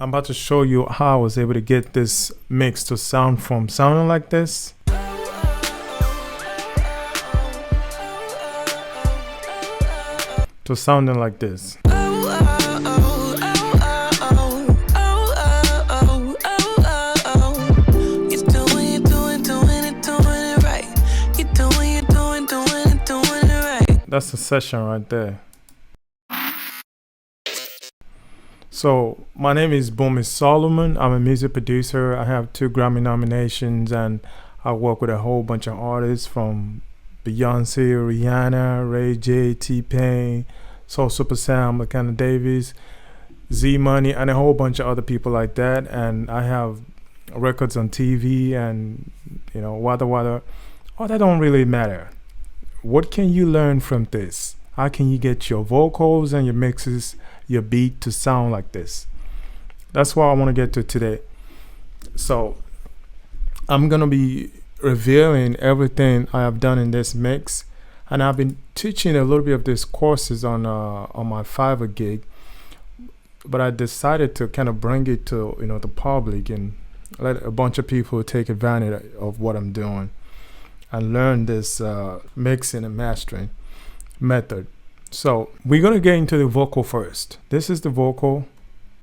I'm about to show you how I was able to get this mix to sound from sounding like this to sounding like this. That's the session right there. So my name is Bumi Solomon. I'm a music producer. I have 2 Grammy nominations, and I work with a whole bunch of artists from Beyonce, Rihanna, Ray J, T-Pain, Soul Super Sam, McKenna Davis, Z Money, and a whole bunch of other people like that. And I have records on TV, and wada. All that don't really matter. What can you learn from this? How can you get your vocals and your mixes, your beat to sound like this? That's what I want to get to today. So I'm going to be revealing everything I have done in this mix. And I've been teaching a little bit of these courses on my Fiverr gig. But I decided to kind of bring it to the public and let a bunch of people take advantage of what I'm doing and learn this mixing and mastering method. So we're gonna get into the vocal first. This is the vocal.